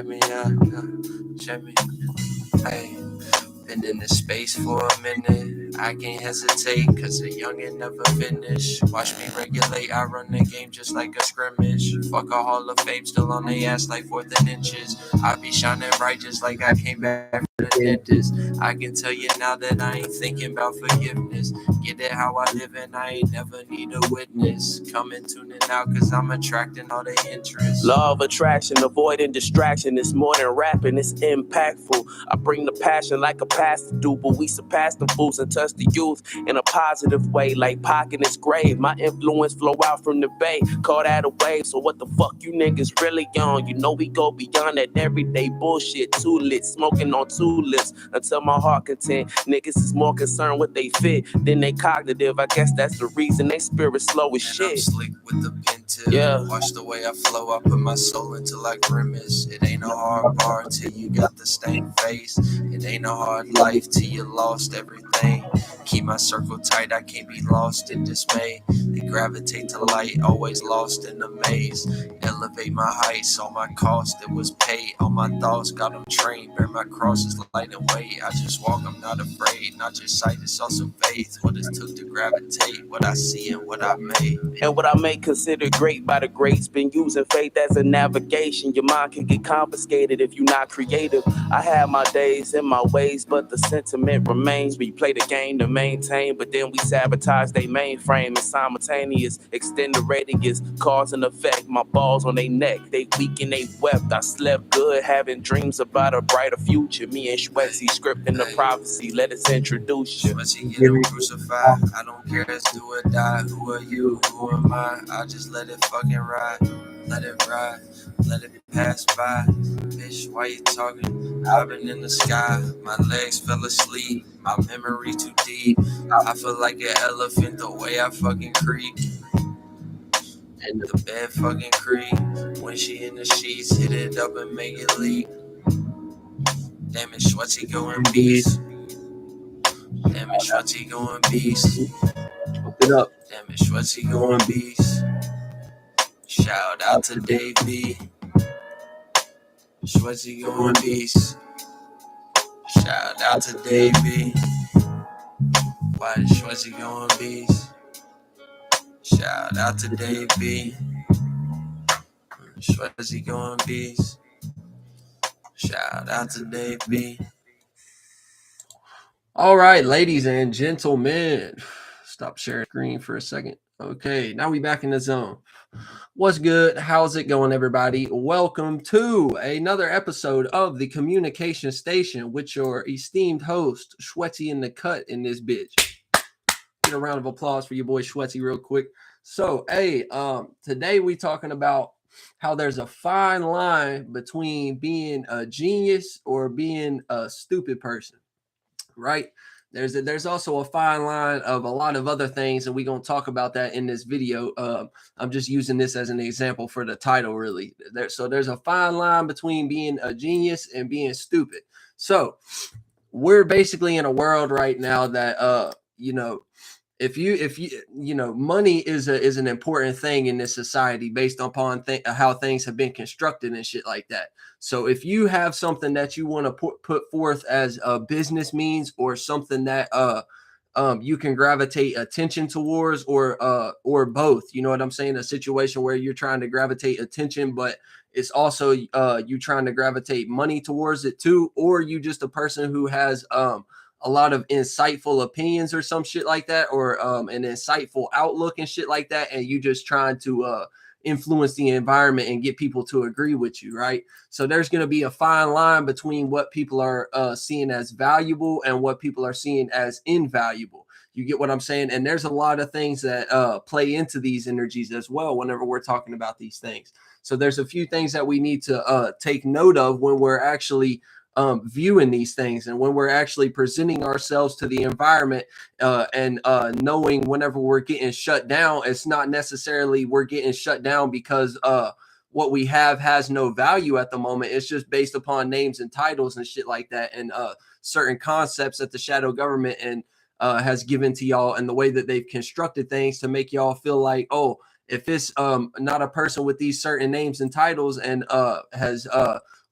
check me out, check me. Hey, been in this space for a minute. I can't hesitate, cause a youngin' never finish. Watch me regulate, I run the game just like a scrimmage. Fuck a Hall of Fame, still on they ass like 4th and inches. I be shining bright just like I came back from the dentist. I can tell you now that I ain't thinking about forgiveness. Get it how I live and I ain't never need a witness. Come and tune in out, cause I'm attracting all their interest. Law of attraction, avoiding distraction. It's more than rapping, it's impactful. I bring the passion like a pastor do, but we surpass the fools and touch the youth in a positive way, like Pac in his grave. My influence flow out from the bay, call that a wave. So what the fuck you niggas really on? You know we go beyond that everyday bullshit. Too lit, smoking on two lips until my heart content. Niggas is more concerned with they fit than they cognitive. I guess that's the reason they spirit slow as shit. I'm slick with the pen tip. Yeah. Watch the way I flow, I put my soul until I grimace. It ain't a hard bar till you got the stained face. It ain't a hard life till you lost everything. Keep my circle tight, I can't be lost in dismay. They gravitate to light, always lost in the maze. Elevate my heights, on my cost it was paid. All my thoughts got them trained, bear my cross is light and weight. I just walk, I'm not afraid, not just sight, it's also faith. What it took to gravitate, what I see and what I made. And what I may consider great by the greats, been using faith as a navigation. Your mind can get confiscated if you're not creative. I have my days and my ways, but the sentiment remains. We play the game to maintain, but then we sabotage they mainframe and simultaneous. Extend the radius, cause and effect. My balls on they neck, they weak and they wept. I slept good, having dreams about a brighter future. Me and Schwetzy scripting the prophecy, let us introduce you. Schwetzy get him crucified, I don't care, it's do or die. Who are you, who am I? I just let it fucking ride. Let it ride, let it pass by. Bitch, why you talking? I've been in the sky, my legs fell asleep. My memory too deep. I feel like an elephant the way I fucking creep. And the bed fucking creep. When she in the sheets, hit it up and make it leak. Damn it, Schwetzy going beast. Damn it, Schwetzy going beast. Hook it up. Damn it, Schwetzy going beast. Shout out to Dave B. Schwetzy going beast. Shout out to Dave B. Why is Schwetzy going beast? Shout out to Dave B. Schwetzy going beast. Shout out to Dave B. All right, ladies and gentlemen. Stop sharing screen for a second. Okay, now we back in the zone. What's good? How's it going, everybody? Welcome to another episode of the Communication Station with your esteemed host, Schwetzy in the Cut in this bitch. Get a round of applause for your boy Schwetzy real quick. So, today we talking about how there's a fine line between being a genius or being a stupid person, right? There's also a fine line of a lot of other things, and we're going to talk about that in this video. I'm just using this as an example for the title, really. So there's a fine line between being a genius and being stupid. So we're basically in a world right now that, if you know, money is an important thing in this society based upon how things have been constructed and shit like that. So if you have something that you want to put forth as a business means, or something that you can gravitate attention towards, or both, you know what I'm saying? A situation where you're trying to gravitate attention, but it's also you trying to gravitate money towards it too, or you just a person who has a lot of insightful opinions or some shit like that, or an insightful outlook and shit like that, and you just trying to influence the environment and get people to agree with you, right? So there's going to be a fine line between what people are seeing as valuable and what people are seeing as invaluable. You get what I'm saying? And there's a lot of things that play into these energies as well whenever we're talking about these things. So there's a few things that we need to take note of when we're actually viewing these things, and when we're actually presenting ourselves to the environment, and knowing whenever we're getting shut down, it's not necessarily we're getting shut down because what we have has no value at the moment. It's just based upon names and titles and shit like that, and certain concepts that the shadow government and has given to y'all, and the way that they've constructed things to make y'all feel like, oh, if it's not a person with these certain names and titles and has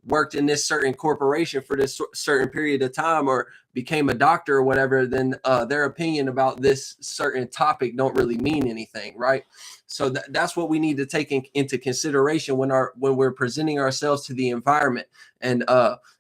worked in this certain corporation for this certain period of time or became a doctor or whatever, then their opinion about this certain topic don't really mean anything, right? So that's what we need to take into consideration when we're presenting ourselves to the environment, and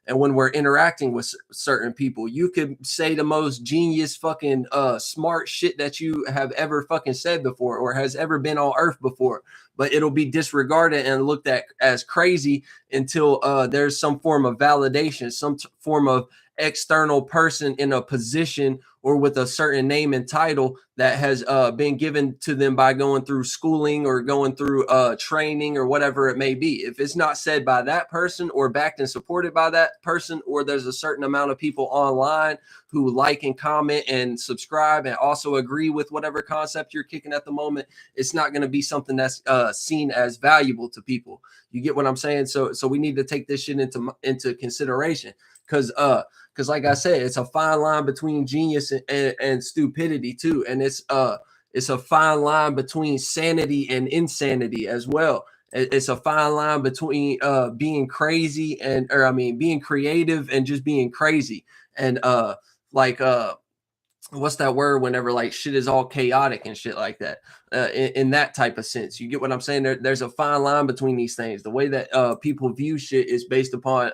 when we're interacting with certain people. You could say the most genius fucking smart shit that you have ever fucking said before or has ever been on earth before, but it'll be disregarded and looked at as crazy until there's some form of validation, some form of external person in a position or with a certain name and title that has been given to them by going through schooling or going through training or whatever it may be. If it's not said by that person or backed and supported by that person, or there's a certain amount of people online who like and comment and subscribe and also agree with whatever concept you're kicking at the moment, it's not going to be something that's seen as valuable to people. You get what I'm saying? So we need to take this shit into consideration, because like I said, it's a fine line between genius and stupidity too. And it's a fine line between sanity and insanity as well. It's a fine line between being crazy being creative and just being crazy. And what's that word whenever like shit is all chaotic and shit like that, in that type of sense. You get what I'm saying? There's a fine line between these things. The way that people view shit is based upon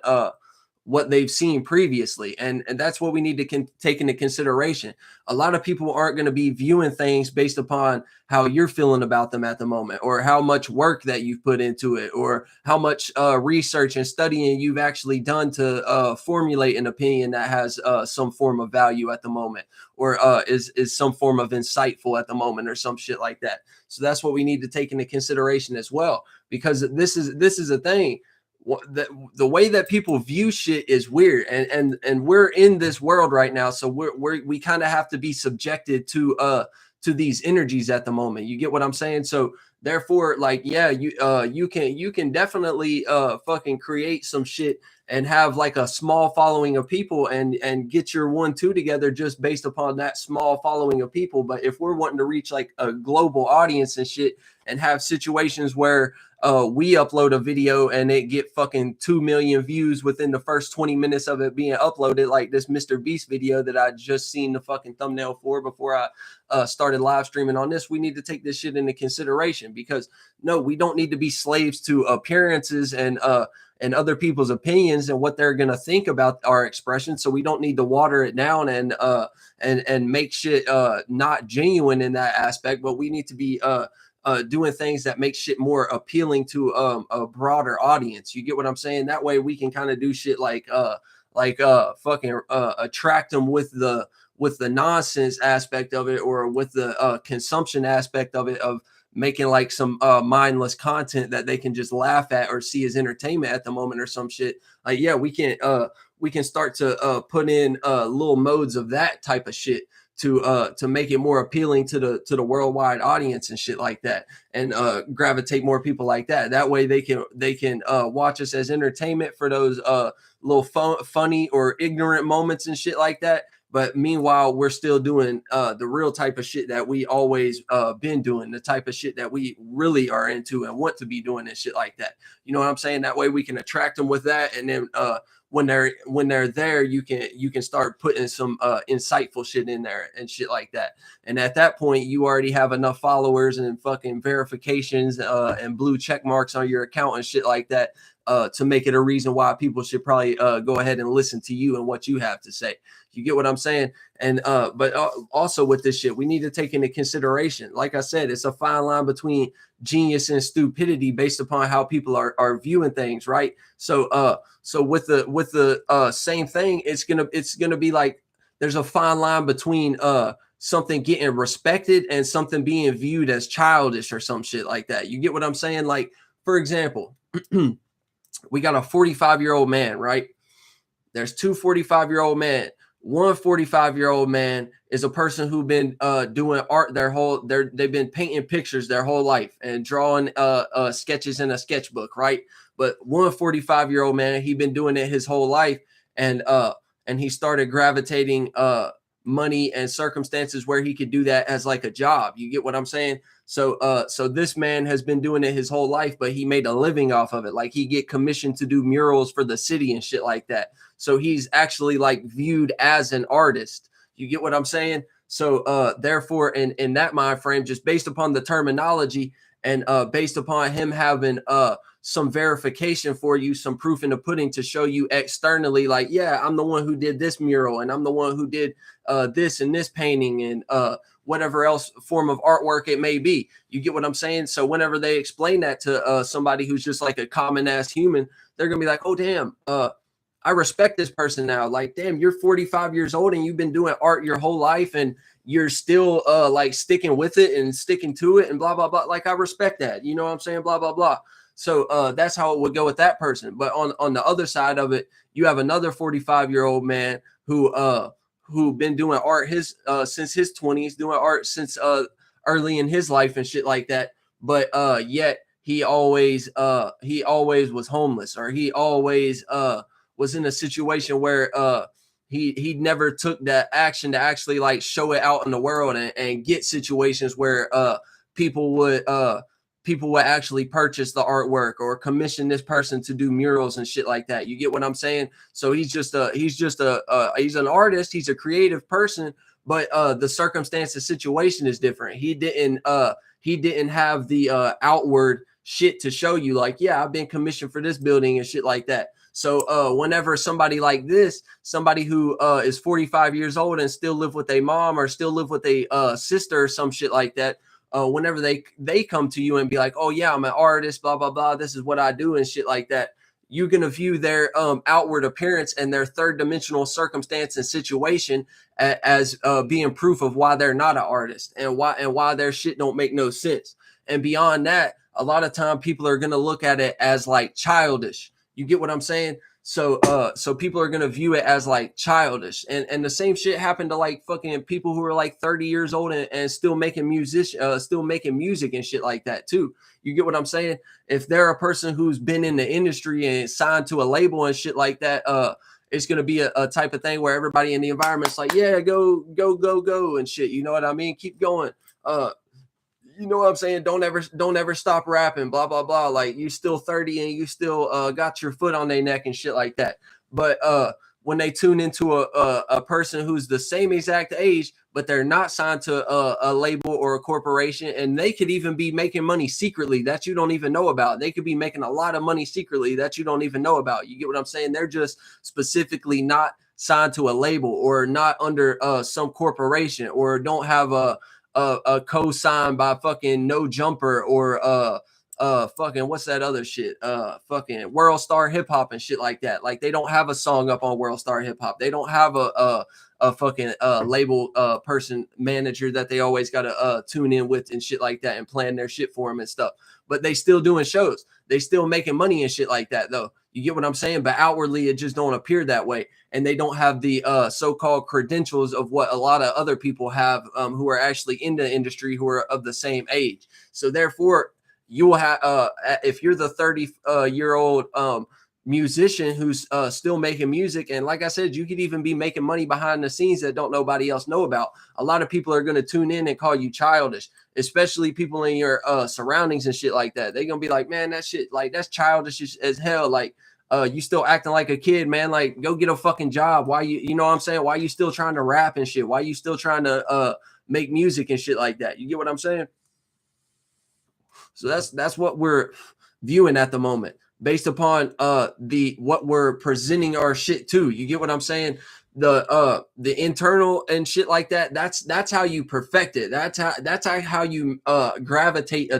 what they've seen previously, and that's what we need to take into consideration. A lot of people aren't going to be viewing things based upon how you're feeling about them at the moment, or how much work that you've put into it, or how much research and studying you've actually done to formulate an opinion that has some form of value at the moment, or is some form of insightful at the moment, or some shit like that. So that's what we need to take into consideration as well, because this is a thing. The way that people view shit is weird, and we're in this world right now, so we kind of have to be subjected to these energies at the moment. You get what I'm saying? So therefore, like, yeah, you can definitely fucking create some shit and have like a small following of people and get your 1-2 together just based upon that small following of people. But if we're wanting to reach like a global audience and shit, and have situations where we upload a video and it get fucking 2 million views within the first 20 minutes of it being uploaded, like this Mr. Beast video that I just seen the fucking thumbnail for before I started live streaming on this. We need to take this shit into consideration, because no, we don't need to be slaves to appearances and other people's opinions and what they're going to think about our expression. So we don't need to water it down and make shit not genuine in that aspect, but we need to be doing things that make shit more appealing to a broader audience. You get what I'm saying? That way we can kind of do shit like fucking attract them with the nonsense aspect of it, or with the consumption aspect of it, of making like some mindless content that they can just laugh at or see as entertainment at the moment or some shit. Like, yeah, we can start to put in little modes of that type of shit to make it more appealing to the worldwide audience and shit like that, and gravitate more people like that. That way they can watch us as entertainment for those little funny or ignorant moments and shit like that. But meanwhile, we're still doing the real type of shit that we always been doing, the type of shit that we really are into and want to be doing and shit like that. You know what I'm saying? That way we can attract them with that, and then when they're there, you can start putting some insightful shit in there and shit like that. And at that point, you already have enough followers and fucking verifications and blue check marks on your account and shit like that to make it a reason why people should probably go ahead and listen to you and what you have to say. You get what I'm saying? And but also with this shit, we need to take into consideration, like I said, it's a fine line between genius and stupidity based upon how people are viewing things, right? So with the same thing, it's gonna be like there's a fine line between something getting respected and something being viewed as childish or some shit like that. You get what I'm saying? Like, for example, we got a 45-year-old man, right? There's two 45-year-old men. One 45-year-old man is a person who've been doing art they've been painting pictures their whole life and drawing sketches in a sketchbook, right? But one 45-year-old man, he's been doing it his whole life, and he started gravitating money and circumstances where he could do that as like a job. You get what I'm saying? So this man has been doing it his whole life, but he made a living off of it. Like he get commissioned to do murals for the city and shit like that. So he's actually like viewed as an artist. You get what I'm saying? So therefore, in that mind frame, just based upon the terminology and based upon him having some verification for you, some proof in the pudding to show you externally, like, yeah, I'm the one who did this mural, and I'm the one who did this and this painting, and whatever else form of artwork it may be. You get what I'm saying? So whenever they explain that to somebody who's just like a common ass human, they're gonna be like, oh damn, I respect this person now. Like, damn, you're 45 years old and you've been doing art your whole life, and you're still like sticking with it and sticking to it and blah blah blah. Like, I respect that. You know what I'm saying? Blah blah blah. So that's how it would go with that person. But on the other side of it, you have another 45-year-old man who been doing art since his 20s, doing art since early in his life and shit like that. But yet he always was homeless, or he always was in a situation where he never took that action to actually like show it out in the world and get situations where people would actually purchase the artwork or commission this person to do murals and shit like that. You get what I'm saying? So he's an artist. He's a creative person, but the circumstances situation is different. He didn't have the outward shit to show you, like, yeah, I've been commissioned for this building and shit like that. So whenever somebody like this, somebody who is 45 years old and still live with a mom or still live with a sister or some shit like that, whenever they come to you and be like, oh yeah, I'm an artist, blah blah blah, this is what I do and shit like that, you're gonna view their outward appearance and their third dimensional circumstance and situation as being proof of why they're not an artist and why their shit don't make no sense. And beyond that, a lot of time people are gonna look at it as like childish. You get what I'm saying? So people are gonna view it as like childish, and the same shit happened to like fucking people who are like 30 years old and still making music and shit like that too. You get what I'm saying? If they're a person who's been in the industry and signed to a label and shit like that, it's gonna be a type of thing where everybody in the environment's like, yeah, go and shit. You know what I mean? Keep going. You know what I'm saying? Don't ever stop rapping, blah, blah, blah. Like, you still 30 and you still got your foot on their neck and shit like that. But when they tune into a person who's the same exact age, but they're not signed to a label or a corporation, and they could even be making money secretly that you don't even know about. They could be making a lot of money secretly that you don't even know about. You get what I'm saying? They're just specifically not signed to a label or not under some corporation, or don't have a co-sign by fucking No Jumper or fucking what's that other shit? Fucking World Star Hip Hop and shit like that. Like, they don't have a song up on World Star Hip Hop. They don't have a fucking label person manager that they always gotta tune in with and shit like that and plan their shit for them and stuff. But they still doing shows. They still making money and shit like that though. You get what I'm saying? But outwardly, it just don't appear that way. And they don't have the so-called credentials of what a lot of other people have who are actually in the industry, who are of the same age. So therefore, you will have, if you're the 30-year-old musician who's still making music, and like I said, you could even be making money behind the scenes that don't nobody else know about. A lot of people are going to tune in and call you childish, especially people in your surroundings and shit like that. They're going to be like, man, that shit, like, that's childish as hell. Like, you still acting like a kid, man. Like, go get a fucking job. Why you know what I'm saying? Why you still trying to rap and shit? Why you still trying to make music and shit like that? You get what I'm saying? So that's what we're viewing at the moment, based upon what we're presenting our shit to. You get what I'm saying? The internal and shit like that. That's how you perfect it. That's how you gravitate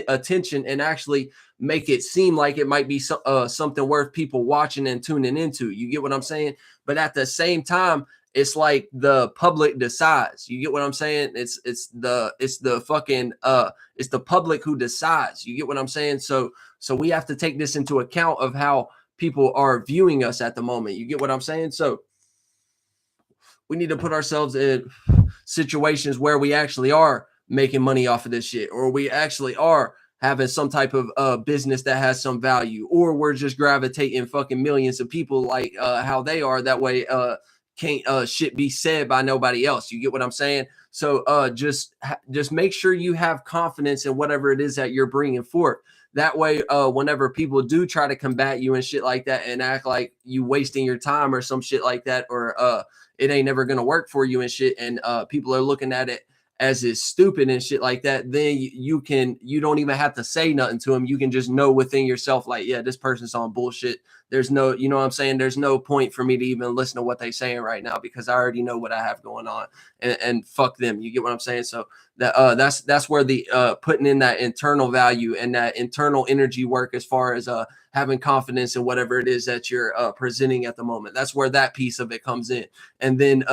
attention and actually make it seem like it might be something worth people watching and tuning into. You get what I'm saying? But at the same time, it's like the public decides. You get what I'm saying? It's the public who decides. You get what I'm saying? So we have to take this into account of how people are viewing us at the moment. You get what I'm saying? So we need to put ourselves in situations where we actually are making money off of this shit, or we actually are having some type of business that has some value, or we're just gravitating fucking millions of people like how they are. That way can't shit be said by nobody else. You get what I'm saying? So just make sure you have confidence in whatever it is that you're bringing forth. That way, whenever people do try to combat you and shit like that and act like you wasting your time or some shit like that, or it ain't never gonna work for you and shit, and people are looking at it as is stupid and shit like that, then you don't even have to say nothing to them. You can just know within yourself, like, yeah, this person's on bullshit. There's no, you know what I'm saying? There's no point for me to even listen to what they're saying right now because I already know what I have going on, and fuck them. You get what I'm saying? So that's where the putting in that internal value and that internal energy work as far as having confidence in whatever it is that you're presenting at the moment. That's where that piece of it comes in. And then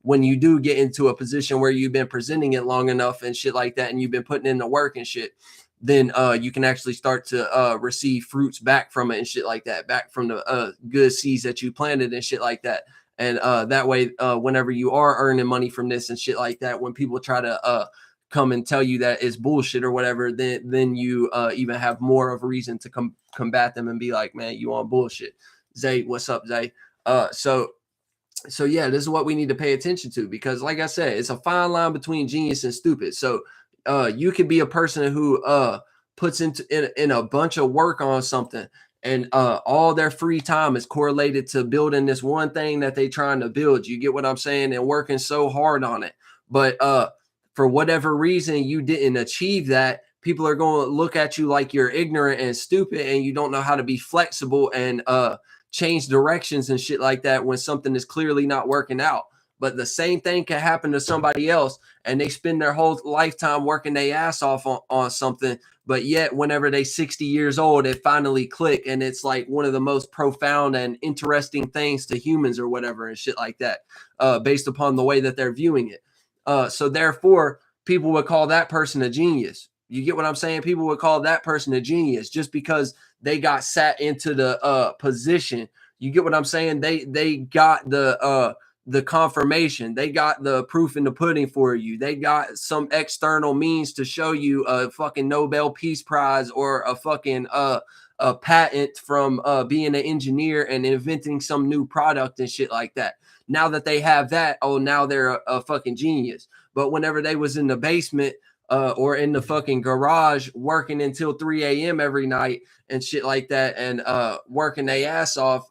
when you do get into a position where you've been presenting it long enough and shit like that, and you've been putting in the work and shit, then you can actually start to receive fruits back from it and shit like that, back from the good seeds that you planted and shit like that. And that way, whenever you are earning money from this and shit like that, when people try to come and tell you that it's bullshit or whatever, then you even have more of a reason to combat them and be like, man, you on bullshit. Zay, what's up, Zay? So yeah, this is what we need to pay attention to, because like I said, it's a fine line between genius and stupid. So you could be a person who puts in a bunch of work on something, and all their free time is correlated to building this one thing that they trying to build. You get what I'm saying? And working so hard on it. But for whatever reason you didn't achieve that, people are going to look at you like you're ignorant and stupid and you don't know how to be flexible and change directions and shit like that when something is clearly not working out. But the same thing can happen to somebody else, and they spend their whole lifetime working their ass off on something, but yet whenever they 60 years old, it finally click, and it's like one of the most profound and interesting things to humans or whatever and shit like that, based upon the way that they're viewing it. So therefore, people would call that person a genius. You get what I'm saying? People would call that person a genius just because they got sat into the position. You get what I'm saying? They got the confirmation. They got the proof in the pudding for you. They got some external means to show you a fucking Nobel Peace Prize or a fucking a patent from being an engineer and inventing some new product and shit like that. Now that they have that, oh, now they're a fucking genius. But whenever they was in the basement or in the fucking garage working until 3 a.m. every night and shit like that, and working their ass off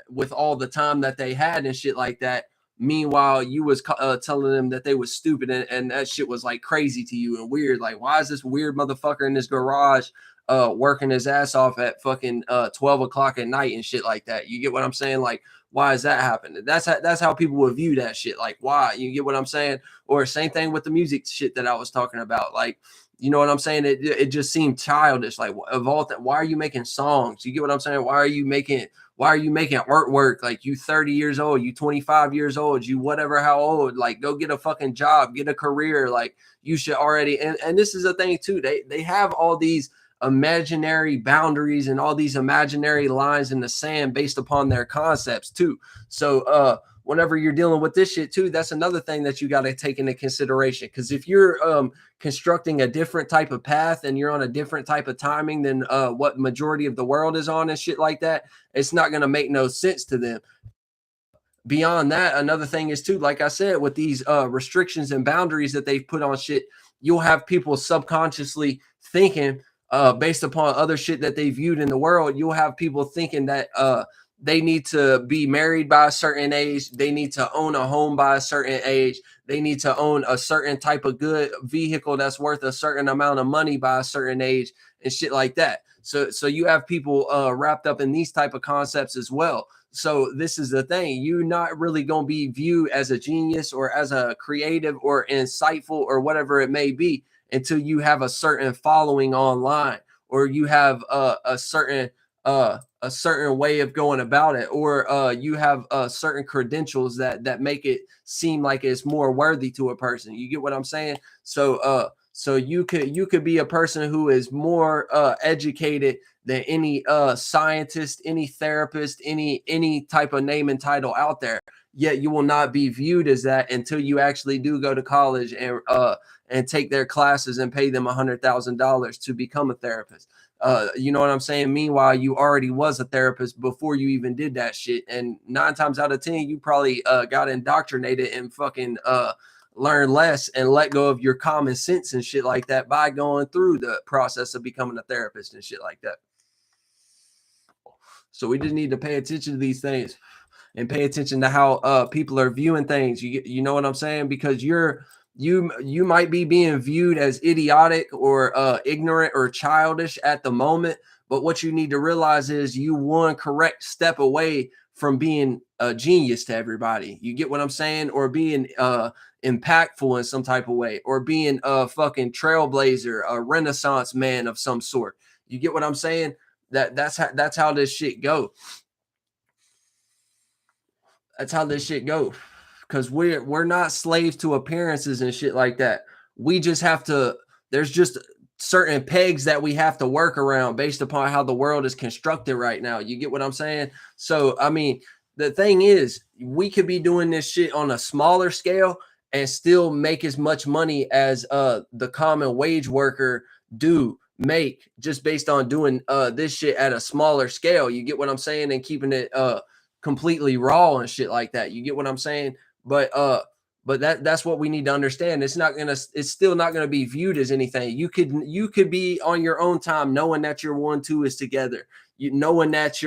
with all the time that they had and shit like that. Meanwhile, you was telling them that they was stupid, and that shit was like crazy to you and weird. Like, why is this weird motherfucker in this garage working his ass off at fucking 12 o'clock at night and shit like that? You get what I'm saying? Like, why is that happening? That's how people would view that shit. Like, why? You get what I'm saying? Or same thing with the music shit that I was talking about. Like, you know what I'm saying? It just seemed childish. Like, of all that, why are you making songs? You get what I'm saying? Why are you making artwork? Like, you 30 years old, you 25 years old, you whatever, how old, like, go get a fucking job, get a career. Like, you should already, and this is a thing too. They have all these imaginary boundaries and all these imaginary lines in the sand based upon their concepts too. So whenever you're dealing with this shit too, that's another thing that you got to take into consideration. Because if you're constructing a different type of path and you're on a different type of timing than what majority of the world is on and shit like that, it's not going to make no sense to them. Beyond that, another thing is too, like I said, with these restrictions and boundaries that they've put on shit, you'll have people subconsciously thinking based upon other shit that they viewed in the world. You'll have people thinking that they need to be married by a certain age. They need to own a home by a certain age. They need to own a certain type of good vehicle that's worth a certain amount of money by a certain age and shit like that. So you have people wrapped up in these type of concepts as well. So this is the thing. You're not really going to be viewed as a genius or as a creative or insightful or whatever it may be until you have a certain following online, or you have a certain way of going about it, or you have certain credentials that make it seem like it's more worthy to a person. You get what I'm saying? So you could be a person who is more educated than any scientist, any therapist, any type of name and title out there. Yet you will not be viewed as that until you actually do go to college and take their classes and pay them $100,000 to become a therapist. You know what I'm saying? Meanwhile, you already was a therapist before you even did that shit. And 9 times out of 10, you probably got indoctrinated and fucking learn less and let go of your common sense and shit like that by going through the process of becoming a therapist and shit like that. So we just need to pay attention to these things and pay attention to how people are viewing things. You know what I'm saying? Because you might be being viewed as idiotic or ignorant or childish at the moment, but what you need to realize is you one correct step away from being a genius to everybody. You get what I'm saying? Or being impactful in some type of way, or being a fucking trailblazer, a renaissance man of some sort. You get what I'm saying? That's how this shit go. That's how this shit go. Because we're not slaves to appearances and shit like that. We just have to. There's just certain pegs that we have to work around based upon how the world is constructed right now. You get what I'm saying? So I mean, the thing is, we could be doing this shit on a smaller scale and still make as much money as the common wage worker make just based on doing this shit at a smaller scale. You get what I'm saying? And keeping it completely raw and shit like that. You get what I'm saying? But that's what we need to understand. It's still not gonna be viewed as anything. You could be on your own time knowing that your 1-2 is together. You knowing that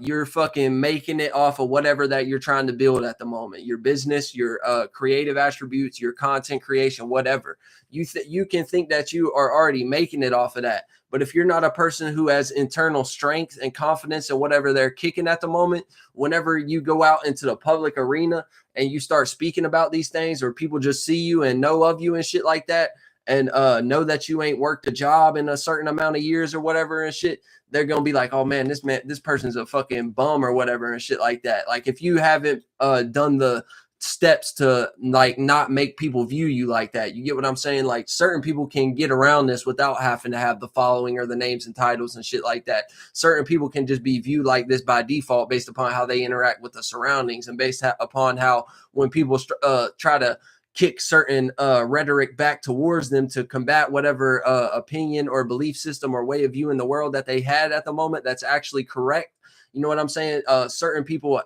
you're fucking making it off of whatever that you're trying to build at the moment, your business, your creative attributes, your content creation, whatever. You can think that you are already making it off of that. But if you're not a person who has internal strength and confidence in whatever they're kicking at the moment, whenever you go out into the public arena and you start speaking about these things, or people just see you and know of you and shit like that, and know that you ain't worked a job in a certain amount of years or whatever and shit, they're gonna be like, oh man, this person's a fucking bum or whatever and shit like that. Like if you haven't done the steps to like not make people view you like that, you get what I'm saying? Like certain people can get around this without having to have the following or the names and titles and shit like that. Certain people can just be viewed like this by default based upon how they interact with the surroundings and based upon how when people try to kick certain rhetoric back towards them to combat whatever opinion or belief system or way of viewing the world that they had at the moment that's actually correct. You know what I'm saying? Certain people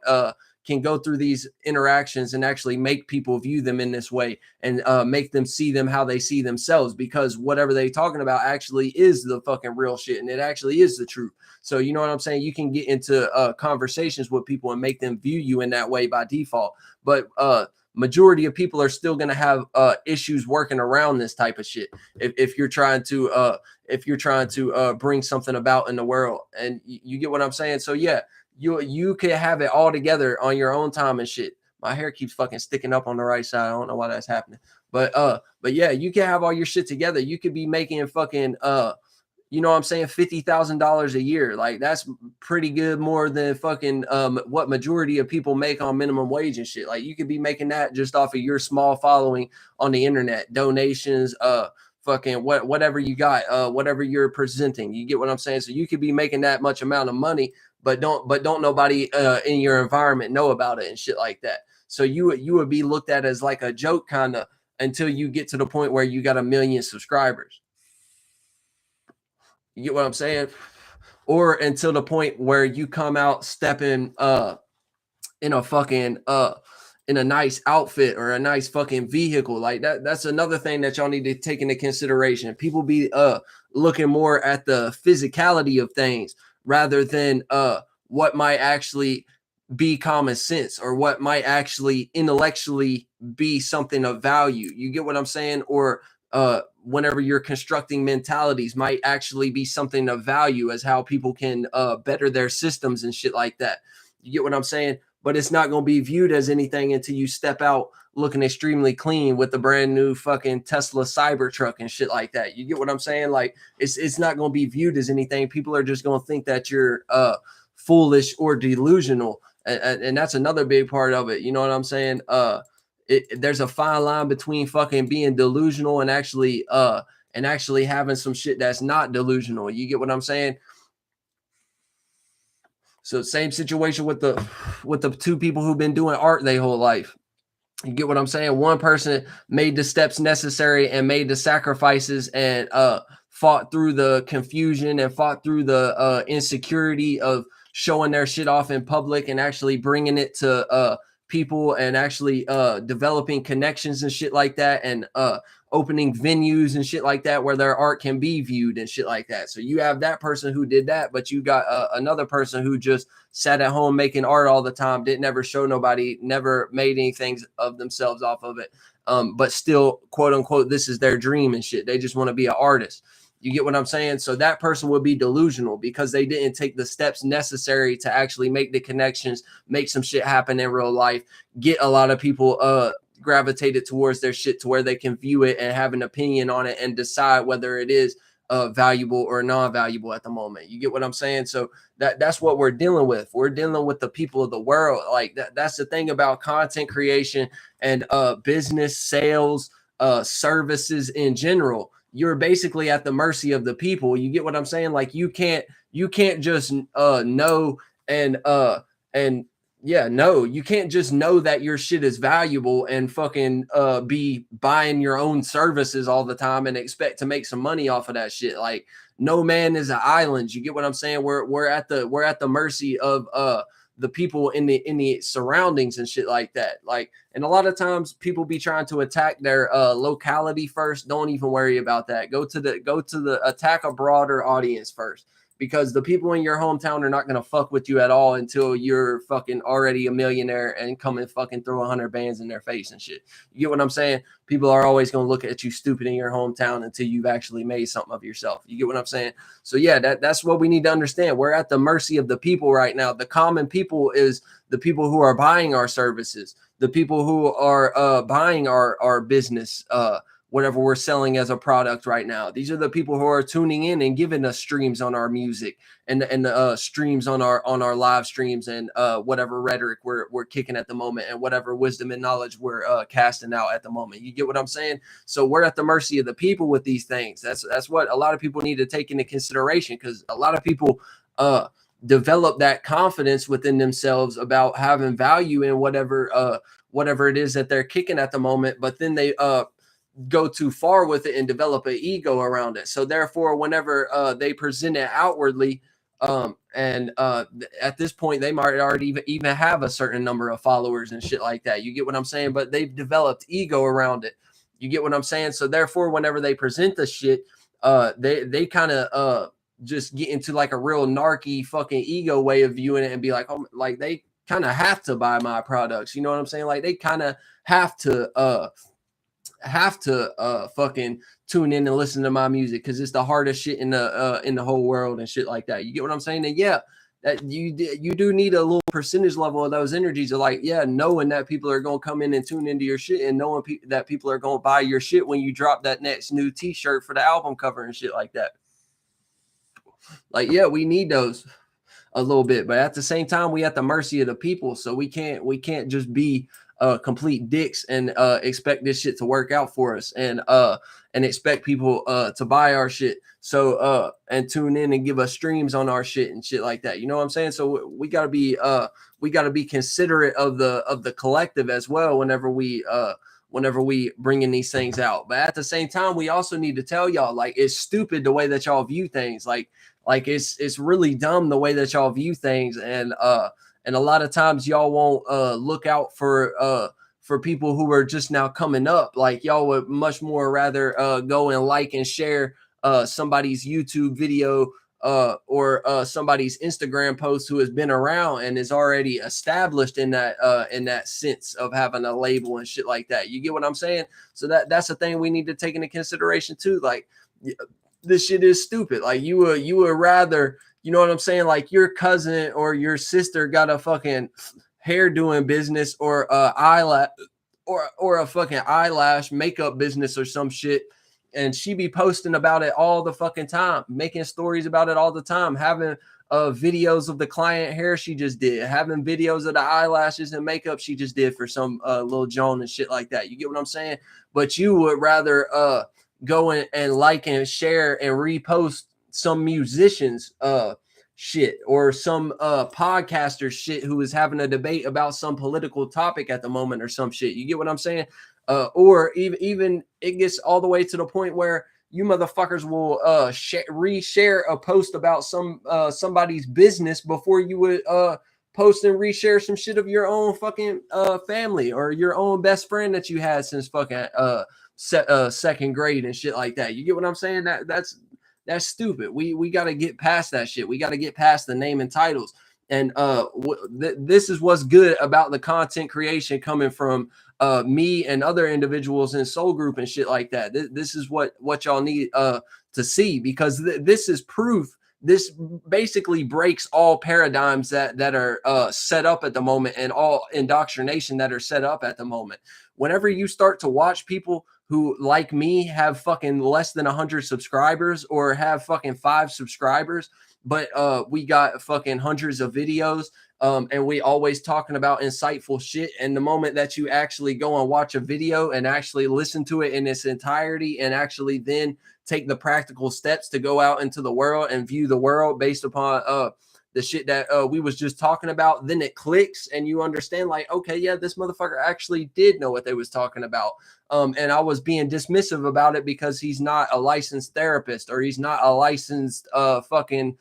can go through these interactions and actually make people view them in this way and make them see them how they see themselves, because whatever they're talking about actually is the fucking real shit and it actually is the truth. So you know what I'm saying? You can get into conversations with people and make them view you in that way by default. But majority of people are still going to have issues working around this type of shit if you're trying to bring something about in the world. And you get what I'm saying? So yeah, you can have it all together on your own time and shit. My hair keeps fucking sticking up on the right side. I don't know why that's happening. But yeah, you can have all your shit together. You could be making fucking you know what I'm saying, $50,000 a year. Like that's pretty good, more than fucking what majority of people make on minimum wage and shit. Like you could be making that just off of your small following on the internet, donations, fucking whatever you got, whatever you're presenting. You get what I'm saying? So you could be making that much amount of money, but don't nobody in your environment know about it and shit like that. So you would be looked at as like a joke kind of until you get to the point where you got 1 million subscribers. You get what I'm saying? Or until the point where you come out stepping in a fucking in a nice outfit or a nice fucking vehicle. Like that's another thing that y'all need to take into consideration. People be looking more at the physicality of things rather than what might actually be common sense or what might actually intellectually be something of value. You get what I'm saying? Or whenever you're constructing mentalities might actually be something of value as how people can better their systems and shit like that. You get what I'm saying? But it's not going to be viewed as anything until you step out looking extremely clean with the brand new fucking Tesla Cybertruck and shit like that. You get what I'm saying? Like it's not going to be viewed as anything. People are just going to think that you're foolish or delusional. And that's another big part of it. You know what I'm saying? There's a fine line between fucking being delusional and actually having some shit that's not delusional. You get what I'm saying? So same situation with the two people who've been doing art their whole life. You get what I'm saying? One person made the steps necessary and made the sacrifices and fought through the confusion and fought through the insecurity of showing their shit off in public and actually bringing it to people and actually developing connections and shit like that, and opening venues and shit like that where their art can be viewed and shit like that. So you have that person who did that, but you got another person who just sat at home making art all the time, didn't ever show nobody, never made anything of themselves off of it, but still, quote unquote, this is their dream and shit. They just want to be an artist. You get what I'm saying? So that person would be delusional because they didn't take the steps necessary to actually make the connections, make some shit happen in real life, get a lot of people gravitated towards their shit to where they can view it and have an opinion on it and decide whether it is valuable or non-valuable at the moment. You get what I'm saying? So that's what we're dealing with. We're dealing with the people of the world. Like that's the thing about content creation and business, sales, services in general. You're basically at the mercy of the people. You get what I'm saying? Like you can't just know you can't just know that your shit is valuable and fucking be buying your own services all the time and expect to make some money off of that shit. Like no man is an island. You get what I'm saying? We're at the mercy of the people in the surroundings and shit like that. Like, and a lot of times people be trying to attack their locality first. Don't even worry about that. Go to the attack a broader audience first, because the people in your hometown are not going to fuck with you at all until you're fucking already a millionaire and come and fucking throw 100 bands in their face and shit. You get what I'm saying? People are always going to look at you stupid in your hometown until you've actually made something of yourself. You get what I'm saying? So yeah, that's what we need to understand. We're at the mercy of the people right now. The common people is the people who are buying our services, the people who are buying our business, whatever we're selling as a product right now. These are the people who are tuning in and giving us streams on our music and streams on our live streams and whatever rhetoric we're kicking at the moment and whatever wisdom and knowledge we're casting out at the moment. You get what I'm saying? So we're at the mercy of the people with these things. That's what a lot of people need to take into consideration, because a lot of people develop that confidence within themselves about having value in whatever it is that they're kicking at the moment, but then they go too far with it and develop an ego around it. So therefore, whenever they present it outwardly, at this point they might already even have a certain number of followers and shit like that. You get what I'm saying? But they've developed ego around it. You get what I'm saying? So therefore, whenever they present the shit, they kind of just get into like a real narky fucking ego way of viewing it and be like, oh, like they kind of have to buy my products. You know what I'm saying? Like they kind of have to fucking tune in and listen to my music because it's the hardest shit in the whole world and shit like that. You get what I'm saying? And yeah, that you do need a little percentage level of those energies of like, yeah, knowing that people are going to come in and tune into your shit and knowing that people are going to buy your shit when you drop that next new t-shirt for the album cover and shit like that. Like, yeah, we need those a little bit, but at the same time, we at the mercy of the people. So we can't just be complete dicks and expect this shit to work out for us and expect people to buy our shit. So and tune in and give us streams on our shit and shit like that. You know what I'm saying? So we gotta be considerate of the collective as well whenever we bringing these things out. But at the same time, we also need to tell y'all, like, it's stupid the way that y'all view things. Like it's really dumb the way that y'all view things. And a lot of times y'all won't look out for people who are just now coming up. Like y'all would much more rather go and like and share somebody's YouTube video or somebody's Instagram post who has been around and is already established in that sense of having a label and shit like that. You get what I'm saying? So that's the thing we need to take into consideration too. Like this shit is stupid. Like you would rather, you know what I'm saying? Like your cousin or your sister got a fucking hair doing business or eyelash or a fucking eyelash makeup business or some shit. And she be posting about it all the fucking time, making stories about it all the time, having videos of the client hair she just did, having videos of the eyelashes and makeup she just did for some little Joan and shit like that. You get what I'm saying? But you would rather go and like and share and repost some musicians shit or some podcaster shit who is having a debate about some political topic at the moment or some shit. You get what I'm saying? Or even it gets all the way to the point where you motherfuckers will reshare a post about somebody's business before you would post and reshare some shit of your own fucking family or your own best friend that you had since fucking second grade and shit like that. You get what I'm saying? That's stupid. We got to get past that shit. We got to get past the name and titles. And this is what's good about the content creation coming from me and other individuals in Soul Group and shit like that. This is what y'all need to see, because this is proof. This basically breaks all paradigms that are set up at the moment, and all indoctrination that are set up at the moment. Whenever you start to watch people who, like me, have fucking less than 100 subscribers or have fucking 5 subscribers, but we got fucking hundreds of videos, and we always talking about insightful shit. And the moment that you actually go and watch a video and actually listen to it in its entirety, and actually then take the practical steps to go out into the world and view the world based upon the shit that we was just talking about, then it clicks and you understand, like, okay, yeah, this motherfucker actually did know what they was talking about. And I was being dismissive about it because he's not a licensed therapist, or he's not a licensed fucking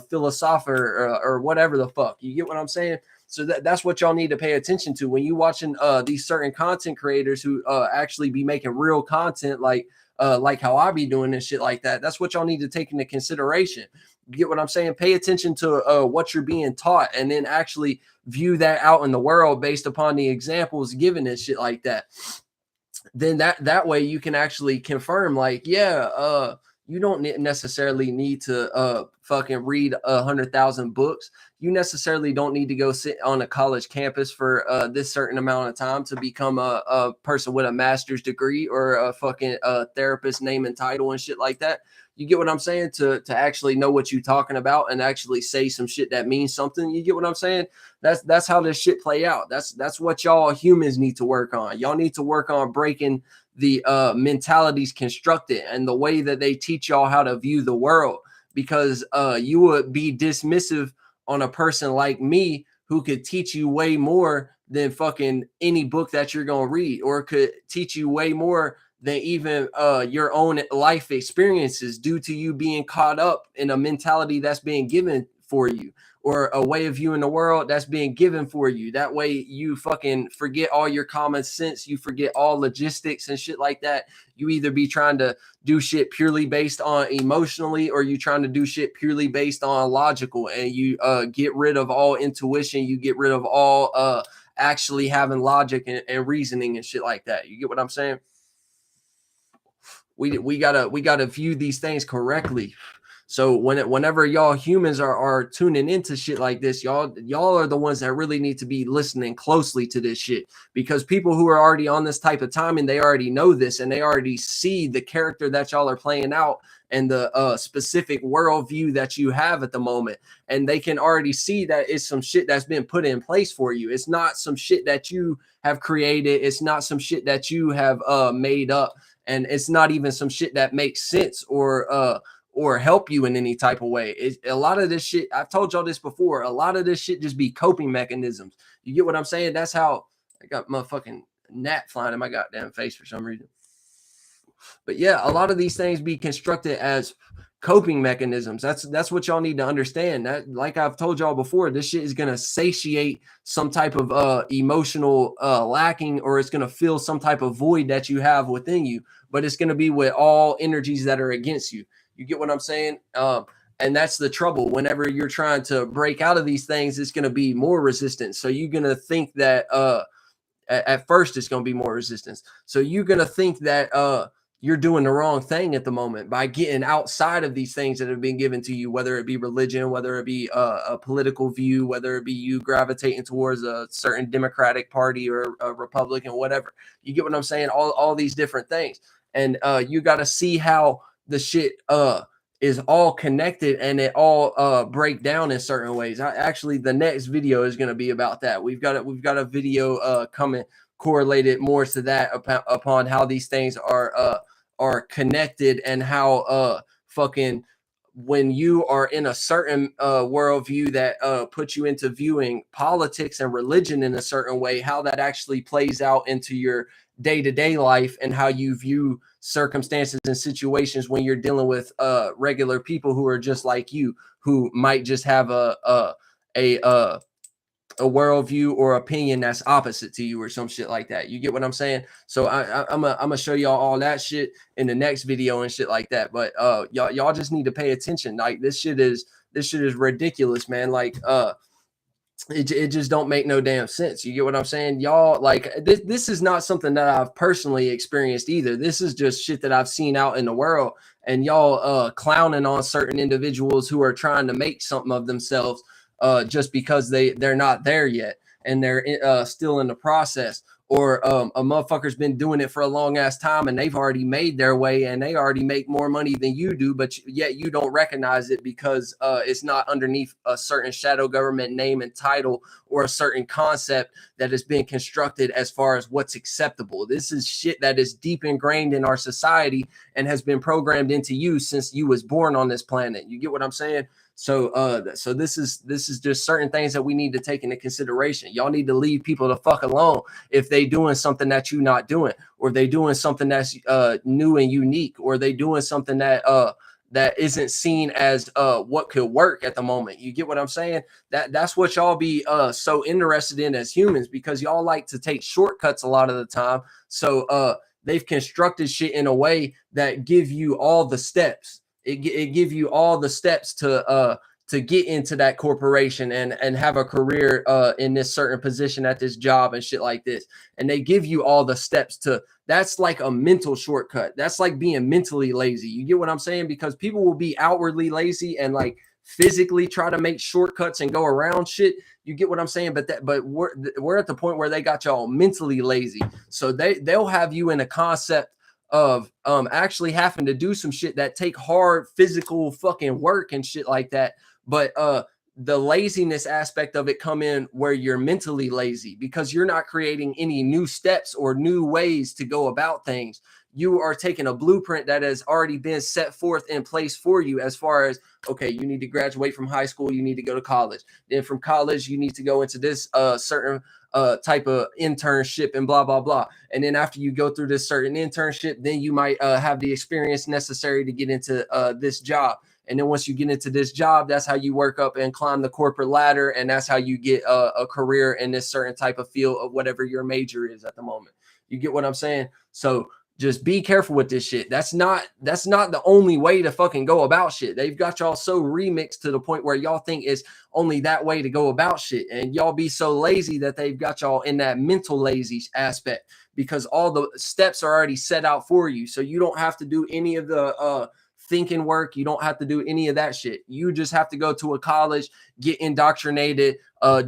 philosopher, or whatever the fuck. You get what I'm saying? So that's what y'all need to pay attention to when you watching these certain content creators who actually be making real content, like how I be doing this shit like that. That's what y'all need to take into consideration. You get what I'm saying? Pay attention to what you're being taught, and then actually view that out in the world based upon the examples given and shit like that. Then that way you can actually confirm, like, yeah, you don't necessarily need to fucking read 100,000 books. You necessarily don't need to go sit on a college campus for this certain amount of time to become a person with a master's degree or a fucking therapist name and title and shit like that. You get what I'm saying? To actually know what you're talking about and actually say some shit that means something. You get what I'm saying? That's how this shit play out. That's what y'all humans need to work on. Y'all need to work on breaking the mentalities constructed and the way that they teach y'all how to view the world, because you would be dismissive on a person like me who could teach you way more than fucking any book that you're going to read, or could teach you way more than even your own life experiences, due to you being caught up in a mentality that's being given for you, or a way of viewing the world that's being given for you. That way you fucking forget all your common sense. You forget all logistics and shit like that. You either be trying to do shit purely based on emotionally, or you trying to do shit purely based on logical, and you get rid of all intuition. You get rid of all actually having logic and reasoning and shit like that. You get what I'm saying? We gotta view these things correctly. So whenever y'all humans are tuning into shit like this, y'all are the ones that really need to be listening closely to this shit, because people who are already on this type of time, and they already know this, and they already see the character that y'all are playing out, and the specific worldview that you have at the moment, and they can already see that it's some shit that's been put in place for you. It's not some shit that you have created. It's not some shit that you have made up, and it's not even some shit that makes sense or help you in any type of way. A lot of this shit, I've told y'all this before, a lot of this shit just be coping mechanisms. You get what I'm saying? That's how I got my fucking gnat flying in my goddamn face for some reason. But yeah, a lot of these things be constructed as coping mechanisms. That's what y'all need to understand. That, like I've told y'all before, this shit is gonna satiate some type of emotional lacking, or it's gonna fill some type of void that you have within you. But it's gonna be with all energies that are against you. You get what I'm saying? And that's the trouble. Whenever you're trying to break out of these things, it's going to be more resistance. So you're going to think that at first it's going to be more resistance. So you're going to think that you're doing the wrong thing at the moment by getting outside of these things that have been given to you, whether it be religion, whether it be a political view, whether it be you gravitating towards a certain Democratic Party or a Republican, whatever. You get what I'm saying? All these different things. And you got to see how the shit is all connected, and it all break down in certain ways. Actually, the next video is going to be about that. We've got a video coming correlated more to that upon how these things are connected, and how fucking when you are in a certain worldview that puts you into viewing politics and religion in a certain way, how that actually plays out into your day-to-day life and how you view circumstances and situations when you're dealing with regular people who are just like you, who might just have a worldview or opinion that's opposite to you or some shit like that. You get what I'm saying? So I'm gonna show y'all all that shit in the next video and shit like that. But y'all just need to pay attention. Like this shit is ridiculous, man. Like it just don't make no damn sense. You get what I'm saying? Y'all, like this is not something that I've personally experienced either. This is just shit that I've seen out in the world, and y'all clowning on certain individuals who are trying to make something of themselves just because they're not there yet and they're still in the process, or a motherfucker's been doing it for a long ass time and they've already made their way and they already make more money than you do, but yet you don't recognize it because it's not underneath a certain shadow government name and title or a certain concept that has been constructed as far as what's acceptable. This is shit that is deep ingrained in our society and has been programmed into you since you was born on this planet. You get what I'm saying? So so this is just certain things that we need to take into consideration. Y'all need to leave people the fuck alone if they doing something that you not doing, or they doing something that's new and unique, or they doing something that that isn't seen as what could work at the moment. You get what I'm saying? That's what y'all be so interested in as humans, because y'all like to take shortcuts a lot of the time. So they've constructed shit in a way that give you all the steps. It give you all the steps to get into that corporation and have a career in this certain position at this job and shit like this. And they give you all the steps to, that's like a mental shortcut. That's like being mentally lazy. You get what I'm saying? Because people will be outwardly lazy and like physically try to make shortcuts and go around shit. You get what I'm saying? But we're at the point where they got y'all mentally lazy. So they'll have you in a concept of actually having to do some shit that take hard physical fucking work and shit like that. But the laziness aspect of it come in where you're mentally lazy because you're not creating any new steps or new ways to go about things. You are taking a blueprint that has already been set forth in place for you, as far as, okay, you need to graduate from high school, you need to go to college. Then from college, you need to go into this certain type of internship and blah, blah, blah. And then after you go through this certain internship, then you might have the experience necessary to get into this job. And then once you get into this job, that's how you work up and climb the corporate ladder. And that's how you get a career in this certain type of field of whatever your major is at the moment. You get what I'm saying? So just be careful with this shit. That's not the only way to fucking go about shit. They've got y'all so remixed to the point where y'all think it's only that way to go about shit. And y'all be so lazy that they've got y'all in that mental lazy aspect, because all the steps are already set out for you. So you don't have to do any of the thinking work. You don't have to do any of that shit. You just have to go to a college, get indoctrinated,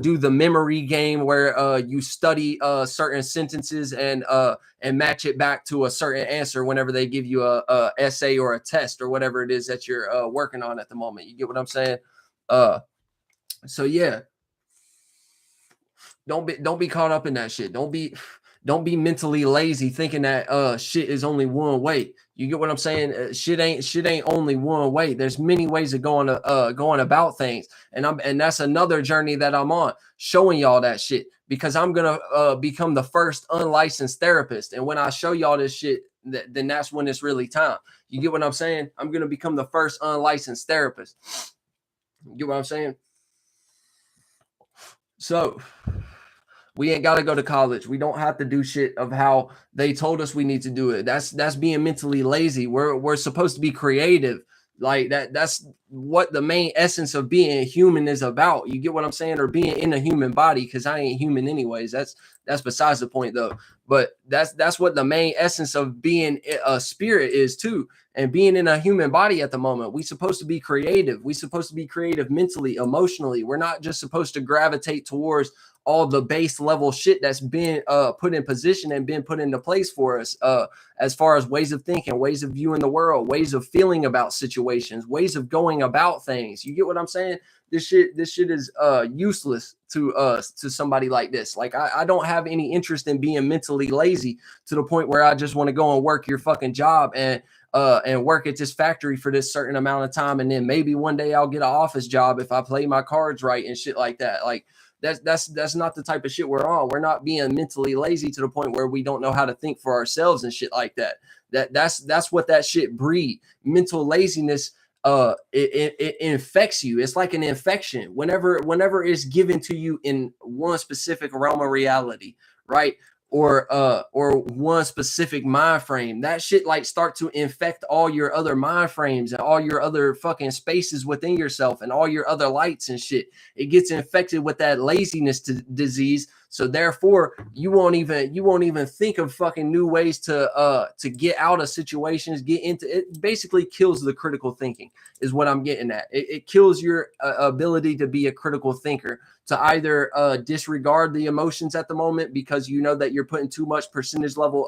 do the memory game where you study certain sentences and match it back to a certain answer whenever they give you a essay or a test or whatever it is that you're working on at the moment. You get what I'm saying? So yeah, don't be caught up in that shit. Don't be mentally lazy thinking that shit is only one way. You get what I'm saying? Shit ain't only one way. There's many ways of going about things. And that's another journey that I'm on, showing y'all that shit, because I'm going to become the first unlicensed therapist. And when I show y'all this shit, then that's when it's really time. You get what I'm saying? I'm going to become the first unlicensed therapist. You get what I'm saying? So we ain't got to go to college. We don't have to do shit of how they told us we need to do it. That's being mentally lazy. We're supposed to be creative. Like that's what the main essence of being human is about. You get what I'm saying? Or being in a human body, because I ain't human anyways. That's besides the point though. But that's what the main essence of being a spirit is too. And being in a human body at the moment, we're supposed to be creative. We're supposed to be creative mentally, emotionally. We're not just supposed to gravitate towards all the base level shit that's been put in position and been put into place for us, as far as ways of thinking, ways of viewing the world, ways of feeling about situations, ways of going going about things. You get what I'm saying? This shit is useless to somebody like this. Like I don't have any interest in being mentally lazy to the point where I just want to go and work your fucking job and work at this factory for this certain amount of time, and then maybe one day I'll get an office job if I play my cards right and shit like that. Like that's not the type of shit we're on. We're not being mentally lazy to the point where we don't know how to think for ourselves and shit like that. That's what that shit breed. Mental laziness, it infects you. It's like an infection whenever it's given to you in one specific realm of reality, right? Or one specific mind frame. That shit like start to infect all your other mind frames and all your other fucking spaces within yourself and all your other lights and shit. It gets infected with that laziness disease. So therefore, you won't even think of fucking new ways to get out of situations, get into it. Basically kills the critical thinking is what I'm getting at. It kills your ability to be a critical thinker, to either disregard the emotions at the moment because you know that you're putting too much percentage level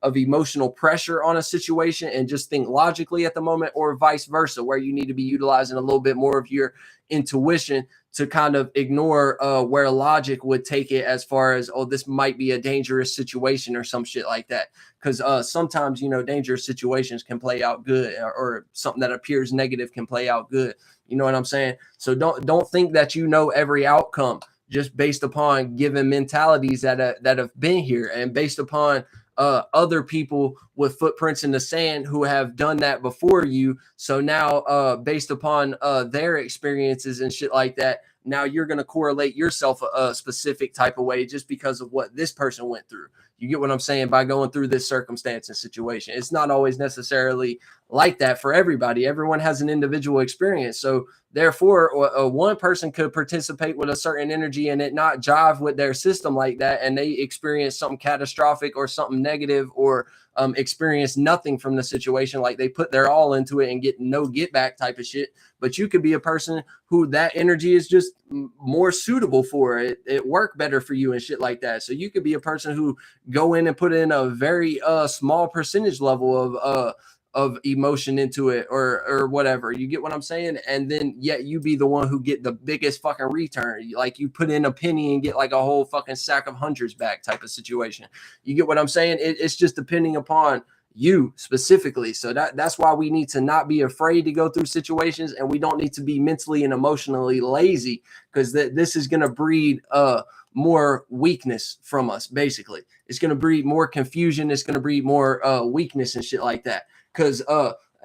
of emotional pressure on a situation and just think logically at the moment, or vice versa, where you need to be utilizing a little bit more of your intuition to kind of ignore where logic would take it as far as, oh, this might be a dangerous situation or some shit like that. Because sometimes, you know, dangerous situations can play out good, or something that appears negative can play out good. You know what I'm saying? So don't think that you know every outcome just based upon given mentalities that have been here and based upon other people with footprints in the sand who have done that before you. So now based upon their experiences and shit like that, now you're going to correlate yourself a specific type of way just because of what this person went through. You get what I'm saying? By going through this circumstance and situation, it's not always necessarily like that for everybody. Everyone has an individual experience. So therefore, one person could participate with a certain energy and it not jive with their system like that, and they experience something catastrophic or something negative, or experience nothing from the situation, like they put their all into it and get no get back type of shit. But you could be a person who that energy is just more suitable for it. It work better for you and shit like that. So you could be a person who go in and put in a very small percentage level of emotion into it, or whatever. You get what I'm saying? And then yet you be the one who get the biggest fucking return. Like you put in a penny and get like a whole fucking sack of hundreds back type of situation. You get what I'm saying? It's just depending upon you specifically. So that's why we need to not be afraid to go through situations, and we don't need to be mentally and emotionally lazy, because this is going to breed more weakness from us. Basically, it's going to breed more confusion. It's going to breed more weakness and shit like that. Because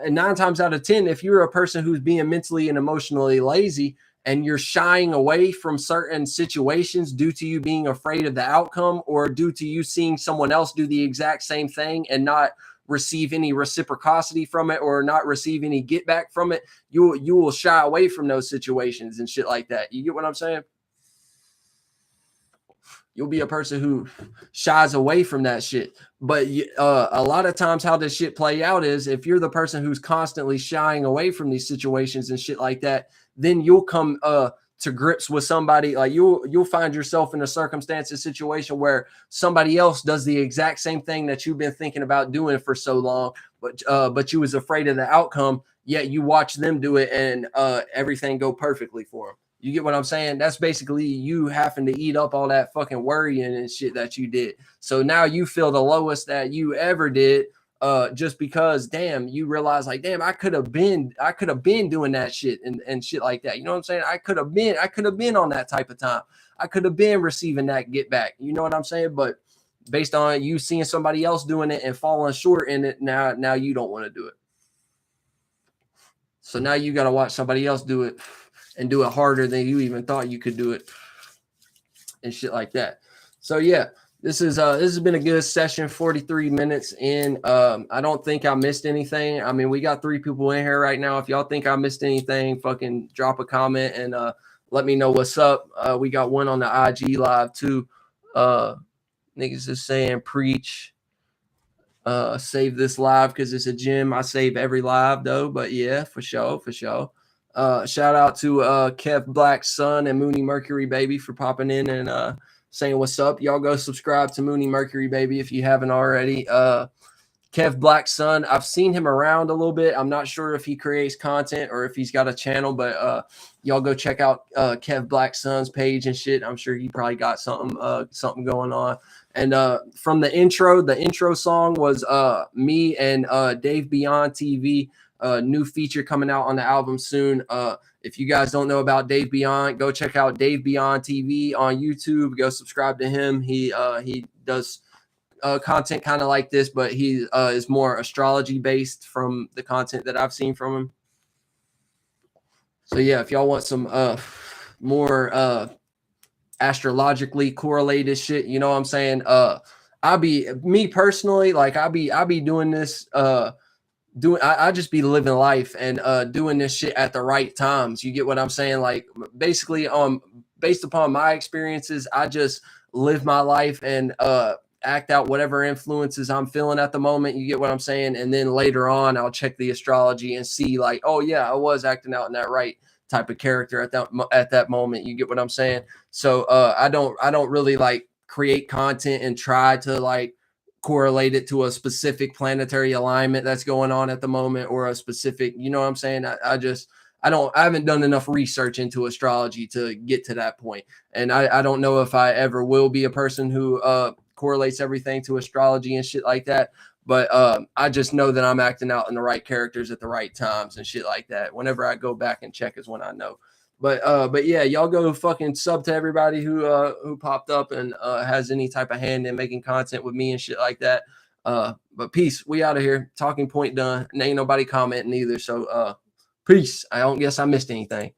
9 times out of 10, if you're a person who's being mentally and emotionally lazy and you're shying away from certain situations due to you being afraid of the outcome, or due to you seeing someone else do the exact same thing and not receive any reciprocity from it, or not receive any get back from it, you will shy away from those situations and shit like that. You get what I'm saying? You'll be a person who shies away from that shit. But a lot of times how this shit play out is, if you're the person who's constantly shying away from these situations and shit like that, then you'll come to grips with somebody. Like you'll find yourself in a circumstance, a situation where somebody else does the exact same thing that you've been thinking about doing for so long, but you was afraid of the outcome, yet you watch them do it and everything go perfectly for them. You get what I'm saying? That's basically you having to eat up all that fucking worrying and shit that you did. So now you feel the lowest that you ever did, just because, damn, you realize like, damn, I could have been doing that shit and shit like that. You know what I'm saying? I could have been on that type of time. I could have been receiving that get back. You know what I'm saying? But based on you seeing somebody else doing it and falling short in it, now you don't want to do it. So now you got to watch somebody else do it and do it harder than you even thought you could do it and shit like that. So yeah, this has been a good session, 43 minutes in. I don't think I missed anything. I mean, we got 3 people in here right now. If y'all think I missed anything, fucking drop a comment and let me know what's up. We got one on the IG live too. Niggas is saying preach. Save this live because it's a gym. I save every live though, but yeah, for sure. Shout out to Kev Black's son and Mooney Mercury Baby for popping in and saying what's up. Y'all go subscribe to Mooney Mercury Baby if you haven't already. Kev Black Sun. I've seen him around a little bit. I'm not sure if he creates content or if he's got a channel, but y'all go check out Kev Black Sun's page and shit. I'm sure he probably got something going on. And from the intro song was me and Dave Beyond TV. New feature coming out on the album soon. If you guys don't know about Dave Beyond, go check out Dave Beyond TV on YouTube. Go subscribe to him. He does content kind of like this, but he is more astrology based from the content that I've seen from him. So yeah, if y'all want some more astrologically correlated shit, you know what I'm saying? I be doing this I just be living life and doing this shit at the right times. You get what I'm saying? Like basically based upon my experiences, I just live my life and act out whatever influences I'm feeling at the moment. You get what I'm saying? And then later on I'll check the astrology and see like, oh yeah, I was acting out in that right type of character at that moment. You get what I'm saying? So I don't really like create content and try to like correlate it to a specific planetary alignment that's going on at the moment or a specific, you know what I'm saying? I haven't done enough research into astrology to get to that point. And I don't know if I ever will be a person who correlates everything to astrology and shit like that. But I just know that I'm acting out in the right characters at the right times and shit like that. Whenever I go back and check is when I know. But yeah, y'all go fucking sub to everybody who popped up and has any type of hand in making content with me and shit like that. But peace. We out of here. Talking point done. And ain't nobody commenting either. So peace. I don't guess I missed anything.